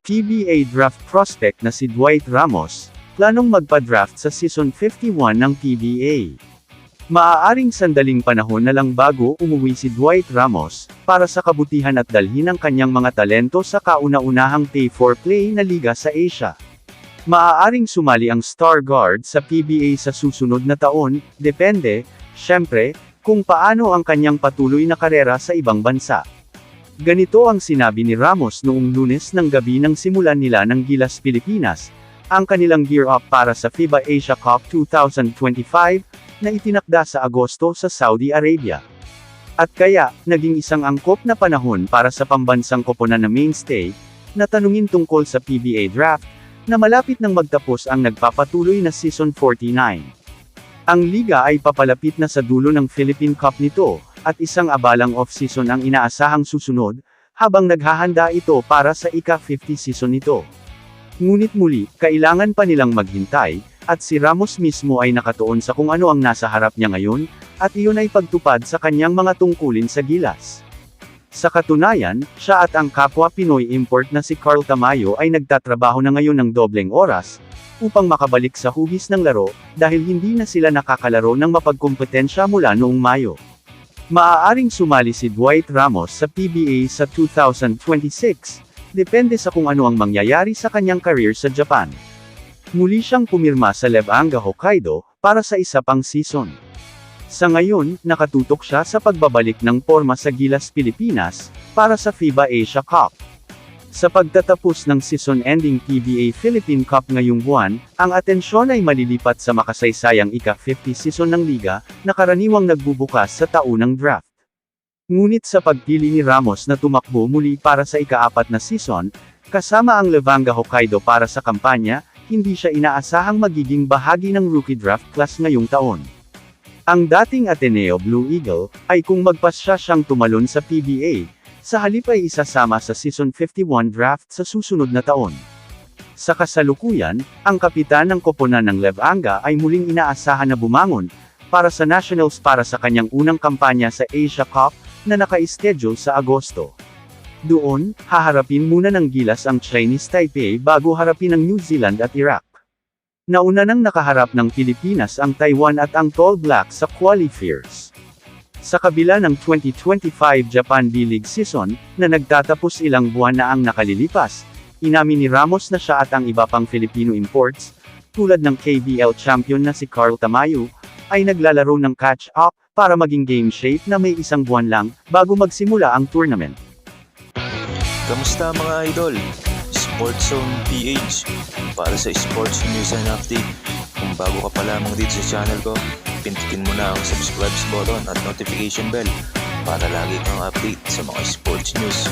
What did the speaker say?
PBA draft prospect na si Dwight Ramos, planong magpa-draft sa Season 51 ng PBA. Maaaring sandaling panahon na lang bago umuwi si Dwight Ramos, para sa kabutihan at dalhin ang kanyang mga talento sa kauna-unahang pay-for-play na liga sa Asia. Maaaring sumali ang star guard sa PBA sa susunod na taon, depende, syempre, kung paano ang kanyang patuloy na karera sa ibang bansa. Ganito ang sinabi ni Ramos noong Lunes ng gabi nang simulan nila ng Gilas Pilipinas, ang kanilang gear up para sa FIBA Asia Cup 2025, na itinakda sa Agosto sa Saudi Arabia. At kaya, naging isang angkop na panahon para sa pambansang koponan na mainstay, na tanungin tungkol sa PBA draft, na malapit nang magtapos ang nagpapatuloy na Season 49. Ang liga ay papalapit na sa dulo ng Philippine Cup nito, at isang abalang off-season ang inaasahang susunod, habang naghahanda ito para sa ika-50 season nito. Ngunit muli, kailangan pa nilang maghintay, at si Ramos mismo ay nakatuon sa kung ano ang nasa harap niya ngayon, at iyon ay pagtupad sa kanyang mga tungkulin sa Gilas. Sa katunayan, siya at ang kapwa Pinoy import na si Carl Tamayo ay nagtatrabaho na ngayon ng dobleng oras, upang makabalik sa hugis ng laro, dahil hindi na sila nakakalaro ng mapagkumpetensya mula noong Mayo. Maaaring sumali si Dwight Ramos sa PBA sa 2026, depende sa kung ano ang mangyayari sa kanyang career sa Japan. Muli siyang pumirma sa Levanger Hokkaido, para sa isa pang season. Sa ngayon, nakatutok siya sa pagbabalik ng porma sa Gilas Pilipinas, para sa FIBA Asia Cup. Sa pagtatapos ng season-ending PBA Philippine Cup ngayong buwan, ang atensyon ay malilipat sa makasaysayang ika-50 season ng liga, na karaniwang nagbubukas sa taunang draft. Ngunit sa pagpili ni Ramos na tumakbo muli para sa ika-4 na season, kasama ang Levanger Hokkaido para sa kampanya, hindi siya inaasahang magiging bahagi ng rookie draft class ngayong taon. Ang dating Ateneo Blue Eagle, ay kung magpasya siyang tumalon sa PBA, sa halip ay isasama sa Season 51 draft sa susunod na taon. Sa kasalukuyan, ang kapitan ng koponan ng Levanger ay muling inaasahan na bumangon, para sa Nationals para sa kanyang unang kampanya sa Asia Cup, na naka-schedule sa Agosto. Doon, haharapin muna ng Gilas ang Chinese Taipei bago harapin ang New Zealand at Iraq. Nauna nang nakaharap ng Pilipinas ang Taiwan at ang Tall Blacks sa qualifiers. Sa kabila ng 2025 Japan B-League season, na nagtatapos ilang buwan na ang nakalilipas, inamin ni Ramos na siya at ang iba pang Filipino imports, tulad ng KBL champion na si Carl Tamayo, ay naglalaro ng catch-up, para maging game shape na may isang buwan lang, bago magsimula ang tournament. Kamusta mga idol? Sports Zone PH, para sa sports news and update. Kung bago ka pa lamang dito sa channel ko, pindutin mo na ang subscribe button at notification bell para lagi kang update sa mga sports news.